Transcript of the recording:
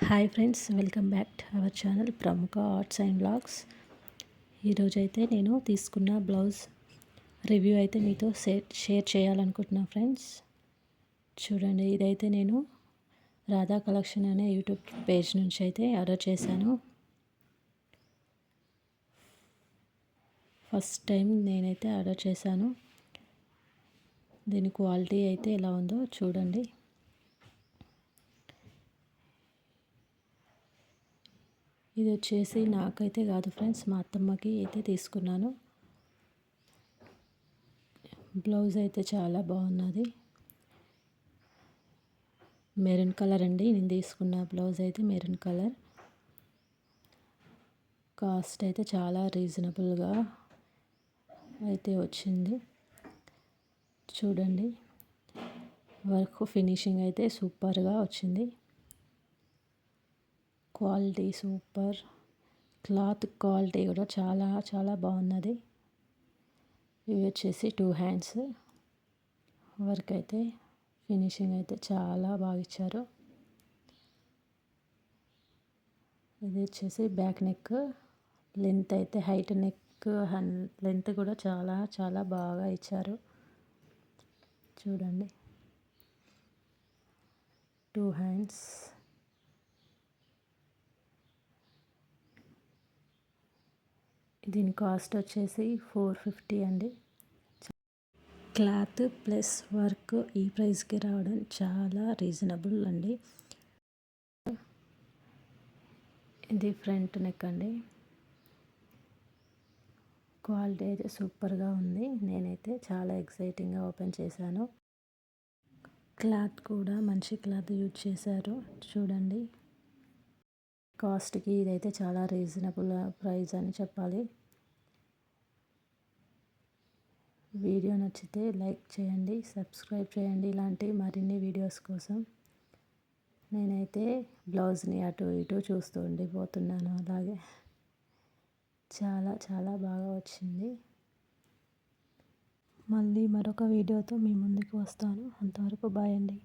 Hi friends, welcome back to our channel ప్రముఖ arts and blogs. ఈరోజైతే నేను తీసుకున్న బ్లౌజ్ రివ్యూ అయితే మీతో షేర్ చేయాలనుకుంటున్నాను ఫ్రెండ్స్. చూడండి, ఇదైతే నేను రాధా కలెక్షన్ అనే యూట్యూబ్ పేజ్ నుంచి అయితే ఆర్డర్ చేశాను. ఫస్ట్ టైం నేనైతే ఆర్డర్ చేశాను. దీని క్వాలిటీ అయితే ఎలా ఉందో చూడండి. ఇది వచ్చేసి నాకైతే కాదు ఫ్రెండ్స్, మా అత్తమ్మకి అయితే తీసుకున్నాను. బ్లౌజ్ అయితే చాలా బాగున్నది. మెరూన్ కలర్ అండి. నేను తీసుకున్న బ్లౌజ్ అయితే మెరూన్ కలర్. కాస్ట్ అయితే చాలా రీజనబుల్గా అయితే వచ్చింది. చూడండి, వర్క్ ఫినిషింగ్ అయితే సూపర్గా వచ్చింది. Quality super. క్లాత్ క్వాలిటీ కూడా చాలా చాలా బాగున్నది. ఇవి వచ్చేసి 2 హ్యాండ్స్. వర్క్ అయితే ఫినిషింగ్ అయితే చాలా బాగా ఇచ్చారు. ఇది వచ్చేసి బ్యాక్ నెక్. లెంత్ అయితే హైట్ నెక్ లెంత్ కూడా చాలా చాలా బాగా ఇచ్చారు. చూడండి, 2 హ్యాండ్స్. దీని కాస్ట్ వచ్చేసి 450 అండి. క్లాత్ ప్లస్ వర్క్ ఈ ప్రైస్కి రావడం చాలా రీజనబుల్ అండి. ఇది ఫ్రంట్ నెక్ అండి. క్వాలిటీ అయితే సూపర్గా ఉంది. నేనైతే చాలా ఎక్సైటింగ్గా ఓపెన్ చేశాను. క్లాత్ కూడా మంచి క్లాత్ యూజ్ చేశారు. చూడండి, కాస్ట్కి ఇదైతే చాలా రీజనబుల్ ప్రైస్ అని చెప్పాలి. వీడియో నచ్చితే లైక్ చేయండి, సబ్స్క్రైబ్ చేయండి. ఇలాంటి మరిన్ని వీడియోస్ కోసం నేనైతే బ్లౌజ్ని అటు ఇటు చూస్తూ ఉండిపోతున్నాను. అలాగే చాలా చాలా బాగా వచ్చింది. మళ్ళీ మరొక వీడియోతో మీ ముందుకు వస్తాను. అంతవరకు బాయ్ అండి.